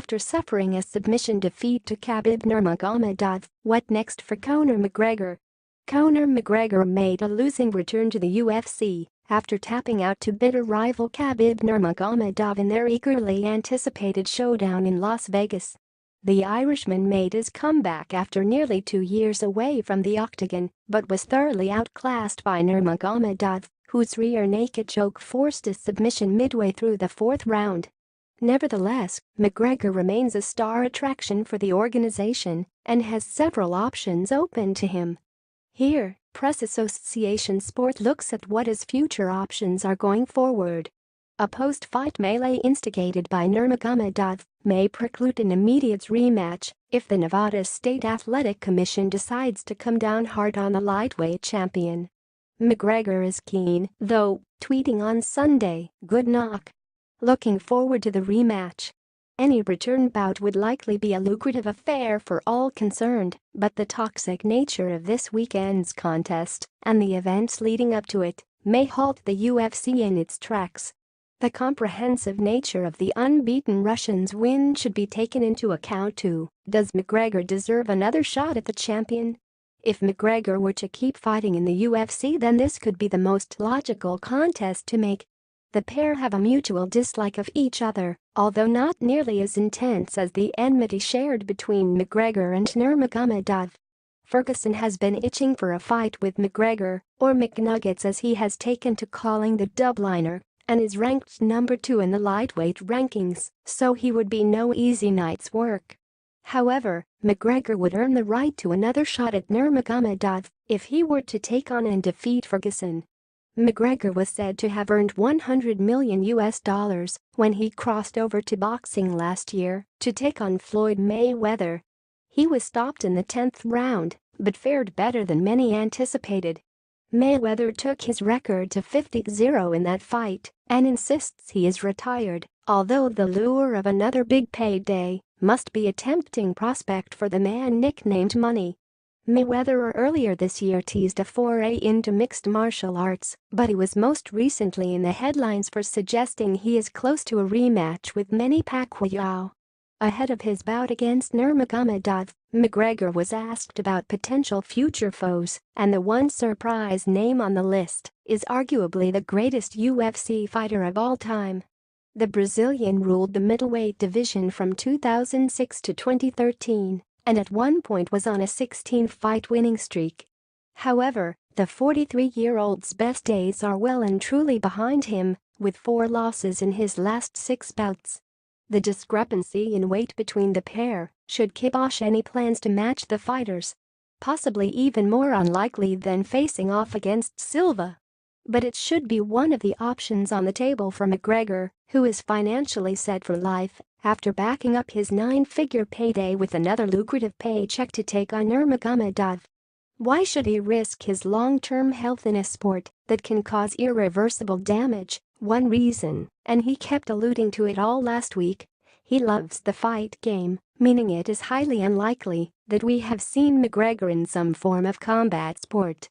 after suffering a submission defeat to Khabib Nurmagomedov. What next for Conor McGregor? Conor McGregor made a losing return to the UFC after tapping out to bitter rival Khabib Nurmagomedov in their eagerly anticipated showdown in Las Vegas. The Irishman made his comeback after nearly 2 years away from the octagon but was thoroughly outclassed by Nurmagomedov, whose rear naked choke forced a submission midway through the 4th round. Nevertheless, McGregor remains a star attraction for the organization and has several options open to him. Here, Press Association Sport looks at what his future options are going forward. A post-fight melee instigated by Nurmagomedov may preclude an immediate rematch if the Nevada State Athletic Commission decides to come down hard on the lightweight champion. McGregor is keen, though, tweeting on Sunday, "Good knock. Looking forward to the rematch. Any return bout would likely be a lucrative affair for all concerned, but the toxic nature of this weekend's contest and the events leading up to it may halt the UFC in its tracks." The comprehensive nature of the unbeaten Russian's win should be taken into account too. Does McGregor deserve another shot at the champion? If McGregor were to keep fighting in the UFC, then this could be the most logical contest to make. The pair have a mutual dislike of each other, although not nearly as intense as the enmity shared between McGregor and Nurmagomedov. Ferguson has been itching for a fight with McGregor, or McNuggets as he has taken to calling the Dubliner, and is ranked number 2 in the lightweight rankings, so he would be no easy night's work. However, McGregor would earn the right to another shot at Nurmagomedov if he were to take on and defeat Ferguson. McGregor was said to have earned $100 million when he crossed over to boxing last year to take on Floyd Mayweather. He was stopped in the 10th round, but fared better than many anticipated. Mayweather took his record to 50-0 in that fight and insists he is retired, although the lure of another big payday must be a tempting prospect for the man nicknamed Money. Mayweather earlier this year teased a foray into mixed martial arts, but he was most recently in the headlines for suggesting he is close to a rematch with Manny Pacquiao. Ahead of his bout against Nurmagomedov, McGregor was asked about potential future foes, and the one surprise name on the list is arguably the greatest UFC fighter of all time. The Brazilian ruled the middleweight division from 2006 to 2013. And at one point was on a 16-fight winning streak. However, the 43-year-old's best days are well and truly behind him, with 4 losses in his last 6 bouts. The discrepancy in weight between the pair should kibosh any plans to match the fighters. Possibly even more unlikely than facing off against Silva. But it should be one of the options on the table for McGregor, who is financially set for life after backing up his 9-figure payday with another lucrative paycheck to take on Nurmagomedov. Why should he risk his long-term health in a sport that can cause irreversible damage? One reason, and he kept alluding to it all last week, he loves the fight game, meaning it is highly unlikely that we have seen McGregor in some form of combat sport.